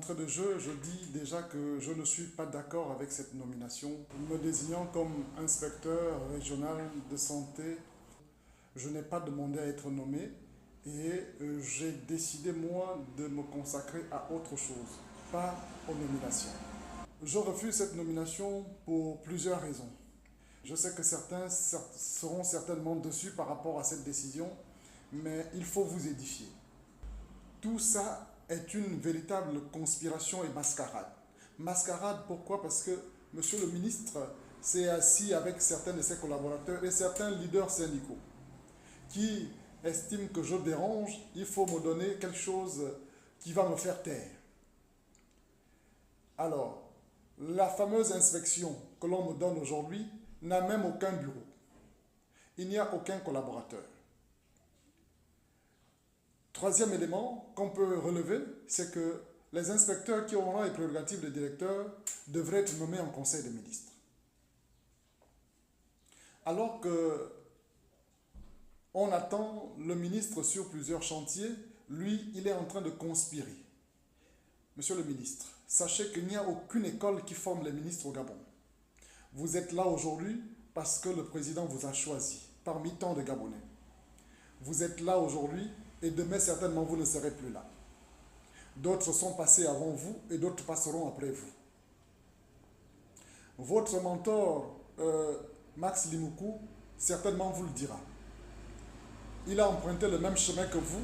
D'entrée de jeu, je dis déjà que je ne suis pas d'accord avec cette nomination. Me désignant comme inspecteur régional de santé, je n'ai pas demandé à être nommé et j'ai décidé, moi, de me consacrer à autre chose, pas aux nominations. Je refuse cette nomination pour plusieurs raisons. Je sais que certains seront certainement déçus par rapport à cette décision, mais il faut vous édifier. Tout ça est une véritable conspiration et mascarade. Mascarade, pourquoi? Parce que monsieur le ministre s'est assis avec certains de ses collaborateurs et certains leaders syndicaux qui estiment que je dérange, il faut me donner quelque chose qui va me faire taire. Alors, la fameuse inspection que l'on me donne aujourd'hui n'a même aucun bureau. Il n'y a aucun collaborateur. Troisième élément qu'on peut relever, c'est que les inspecteurs qui auront les prérogatives de directeur devraient être nommés en conseil des ministres. Alors que on attend le ministre sur plusieurs chantiers, lui, il est en train de conspirer. Monsieur le ministre, sachez qu'il n'y a aucune école qui forme les ministres au Gabon. Vous êtes là aujourd'hui parce que le président vous a choisi, parmi tant de Gabonais. Vous êtes là aujourd'hui et demain, certainement, vous ne serez plus là. D'autres sont passés avant vous et d'autres passeront après vous. Votre mentor, Max Limoukou, certainement vous le dira. Il a emprunté le même chemin que vous,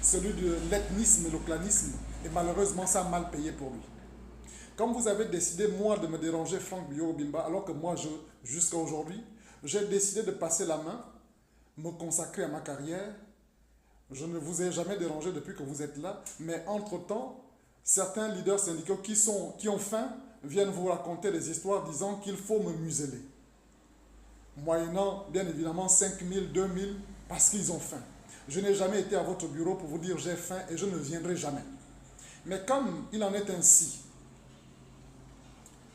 celui de l'ethnisme et le clanisme, et malheureusement, ça a mal payé pour lui. Comme vous avez décidé, moi, de me déranger Franck Bioro-Bimba, alors que moi, jusqu'à aujourd'hui, j'ai décidé de passer la main, me consacrer à ma carrière. Je ne vous ai jamais dérangé depuis que vous êtes là, mais entre-temps, certains leaders syndicaux qui ont faim viennent vous raconter des histoires disant qu'il faut me museler. Moyennant, bien évidemment, 5 000, 2 000, parce qu'ils ont faim. Je n'ai jamais été à votre bureau pour vous dire j'ai faim et je ne viendrai jamais. Mais comme il en est ainsi,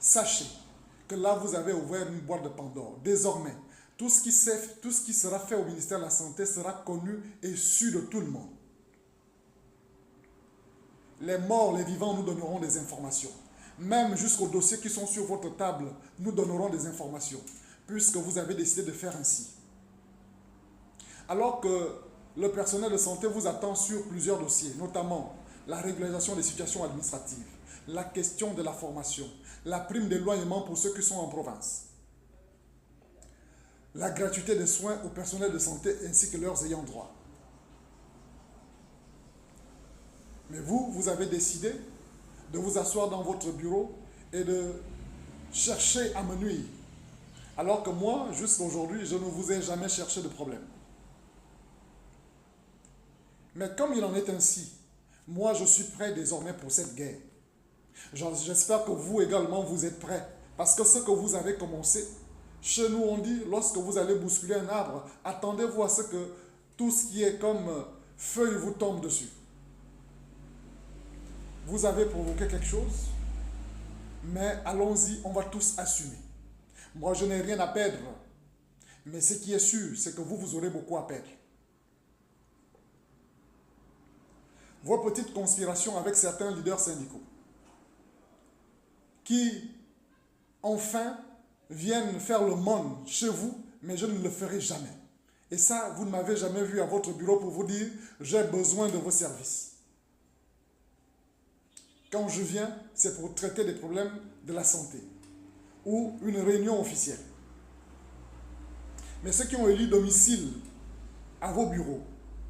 sachez que là, vous avez ouvert une boîte de Pandore. Désormais, tout ce qui sera fait au ministère de la Santé sera connu et su de tout le monde. Les morts, les vivants, nous donnerons des informations. Même jusqu'aux dossiers qui sont sur votre table, nous donnerons des informations, puisque vous avez décidé de faire ainsi. Alors que le personnel de santé vous attend sur plusieurs dossiers, notamment la régularisation des situations administratives, la question de la formation, la prime d'éloignement pour ceux qui sont en province, la gratuité des soins au personnel de santé ainsi que leurs ayants droit. Mais vous avez décidé de vous asseoir dans votre bureau et de chercher à me nuire. Alors que moi, jusqu'à aujourd'hui, je ne vous ai jamais cherché de problème. Mais comme il en est ainsi, moi je suis prêt désormais pour cette guerre. J'espère que vous également vous êtes prêts. Parce que ce que vous avez commencé, chez nous on dit, lorsque vous allez bousculer un arbre, attendez-vous à ce que tout ce qui est comme feuille vous tombe dessus. Vous avez provoqué quelque chose, mais allons-y, on va tous assumer. Moi je n'ai rien à perdre, mais ce qui est sûr, c'est que vous aurez beaucoup à perdre. Vos petites conspirations avec certains leaders syndicaux qui, enfin, viennent faire le monde chez vous, mais je ne le ferai jamais. Et ça, vous ne m'avez jamais vu à votre bureau pour vous dire « j'ai besoin de vos services ». Quand je viens, c'est pour traiter des problèmes de la santé ou une réunion officielle. Mais ceux qui ont élu domicile à vos bureaux,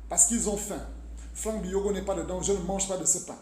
parce qu'ils ont faim, Franck Bioro n'est pas dedans, je ne mange pas de ce pain.